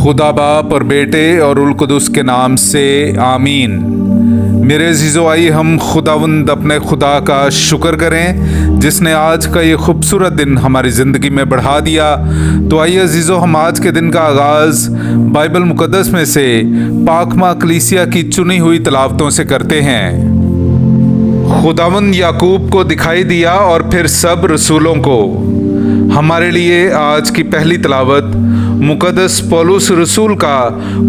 खुदा बाप और बेटे और उल कुदुस के नाम से आमीन। मेरे अज़ीज़ो, आइए हम खुदावंद अपने खुदा का शुक्र करें जिसने आज का ये खूबसूरत दिन हमारी ज़िंदगी में बढ़ा दिया। तो आइए अज़ीज़ो, हम आज के दिन का आगाज़ बाइबल मुक़द्दस में से पाकमा कलीसिया की चुनी हुई तलावतों से करते हैं। खुदावंद याकूब को दिखाई दिया और फिर सब रसूलों को। हमारे लिए आज की पहली तलावत मुक़द्दस पौलुस रसूल का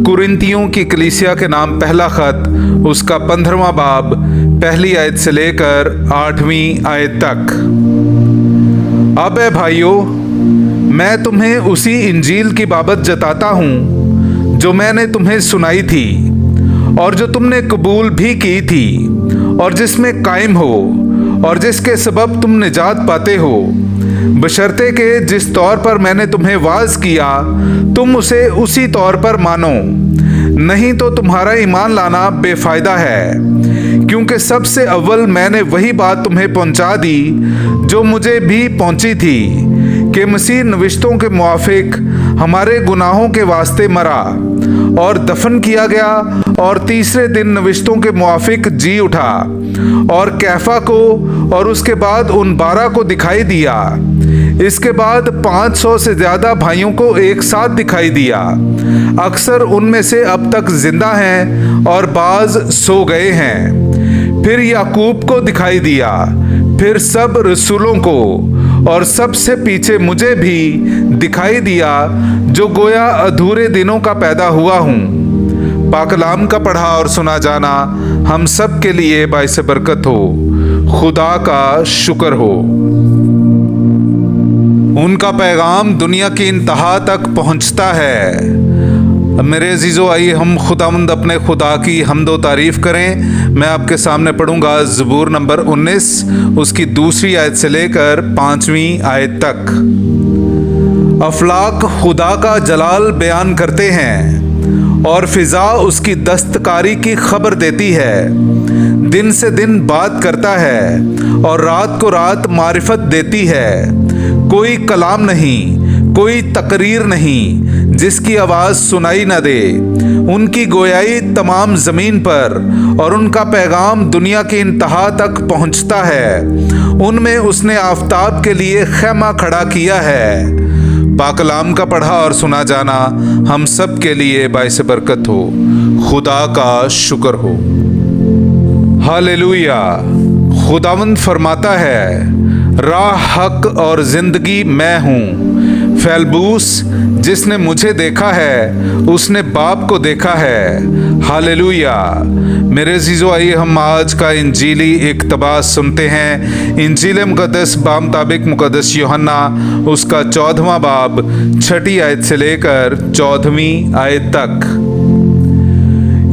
कुरिन्थियों की कलीसिया के नाम पहला ख़त, उसका 15वां बाब, पहली आयत से लेकर 8वीं आयत तक। अब ए भाइयों, मैं तुम्हें उसी इंजील की बाबत जताता हूँ जो मैंने तुम्हें सुनाई थी और जो तुमने कबूल भी की थी और जिसमें कायम हो और जिसके सबब तुम निजात पाते हो, बशर्ते के जिस तौर पर मैंने तुम्हें वाज किया तुम उसे उसी तौर पर मानो, नहीं तो तुम्हारा ईमान लाना बेफायदा है। क्योंकि सबसे अव्वल मैंने वही बात तुम्हें पहुंचा दी जो मुझे भी पहुंची थी कि मसीह नविश्तों के मुआफिक हमारे गुनाहों के वास्ते मरा और दफन किया गया और तीसरे दिन नविश्तों के मुआफिक जी उठा और कैफा को और उसके बाद उन 12 को दिखाई दिया। इसके बाद 500 से ज्यादा भाइयों को एक साथ दिखाई दिया। अक्सर उनमें से अब तक जिंदा हैं और बाज सो गए हैं। फिर याकूब को दिखाई दिया, फिर सब रसूलों को और सबसे पीछे मुझे भी दिखाई दिया जो गोया अधूरे दिनों का पैदा हुआ हूँ। पाकलाम का पढ़ा और सुना जाना हम सब के लिए बाइस बरकत हो। खुदा का शुक्र हो। उनका पैगाम दुनिया की इंतहा तक पहुंचता है। मेरे अजीज़ों, आइए हम खुदावंद अपने खुदा की हम्दो तारीफ़ करें। मैं आपके सामने पढ़ूंगा ज़बूर नंबर 19, उसकी दूसरी आयत से लेकर 5वीं आयत तक। अफलाक खुदा का जलाल बयान करते हैं और फिजा उसकी दस्तकारी की खबर देती है। दिन से दिन बात करता है और रात को रात मारिफत देती है। कोई कलाम नहीं, कोई तकरीर नहीं जिसकी आवाज़ सुनाई न दे। उनकी गोयाई तमाम ज़मीन पर और उनका पैगाम दुनिया की इंतहा तक पहुंचता है। उनमें उसने आफताब के लिए खैमा खड़ा किया है। पाकलाम का पढ़ा और सुना जाना हम सब के लिए बाइस बरकत हो। खुदा का शुक्र हो। हालेलुया। खुदावंद फरमाता है, राह, हक और जिंदगी मैं हूँ। फैलबूस जिसने मुझे देखा है उसने बाप को देखा है। हालेलुया। मेरे अज़ीज़ों, आइए हम आज का इंजीली इक़्तिबास सुनते हैं। इंजील मुक़द्दस बामुताबिक मुक़द्दस यूहन्ना, उसका 14वां बाब, 6ठी आयत से लेकर 14वीं आयत तक।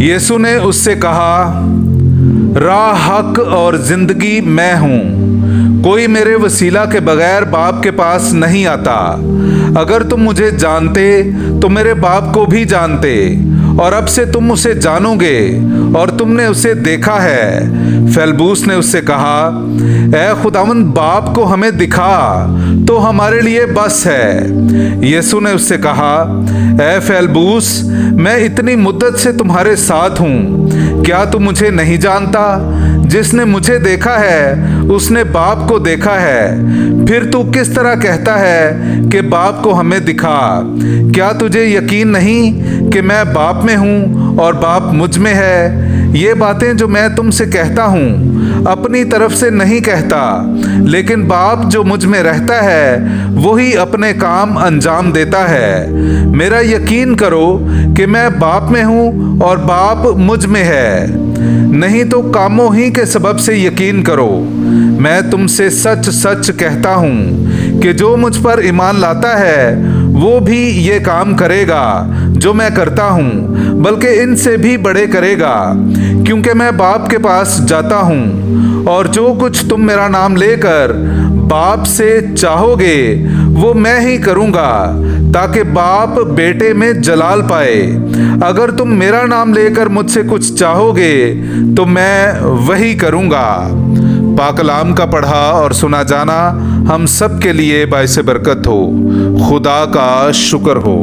यीशु ने उससे कहा, राह, हक और जिंदगी मैं हूँ। कोई मेरे वसीला के बगैर बाप के पास नहीं आता। अगर तुम मुझे जानते तो मेरे बाप को भी जानते, और अब से तुम उसे जानोगे और तुमने उसे देखा है। फैलबूस ने उससे कहा, ऐ खुदावंद, बाप को हमें दिखा तो हमारे लिए बस है। यीशु ने उससे कहा, ऐ फैलबूस, मैं इतनी मुद्दत से तुम्हारे साथ हूँ, क्या तू मुझे नहीं जानता? जिसने मुझे देखा है उसने बाप को देखा है। फिर तू किस तरह कहता है कि बाप को हमें दिखा? क्या तुझे यकीन नहीं कि मैं बाप में हूँ और बाप मुझ में है? ये बातें जो मैं तुमसे कहता हूँ अपनी तरफ से नहीं कहता, लेकिन बाप जो मुझ में रहता है वही अपने काम अंजाम देता है। मेरा यकीन करो कि मैं बाप में हूँ और बाप मुझ में है, नहीं तो कामों ही के सबब से यकीन करो। मैं तुमसे सच सच कहता हूँ कि जो मुझ पर ईमान लाता है वो भी ये काम करेगा जो मैं करता हूँ, बल्कि इनसे भी बड़े करेगा, क्योंकि मैं बाप के पास जाता हूँ। और जो कुछ तुम मेरा नाम लेकर बाप से चाहोगे वो मैं ही करूँगा, ताकि बाप बेटे में जलाल पाए। अगर तुम मेरा नाम लेकर मुझसे कुछ चाहोगे तो मैं वही करूँगा। पाकलाम का पढ़ा और सुना जाना हम सब के लिए बाइस बरकत हो। खुदा का शुक्र हो।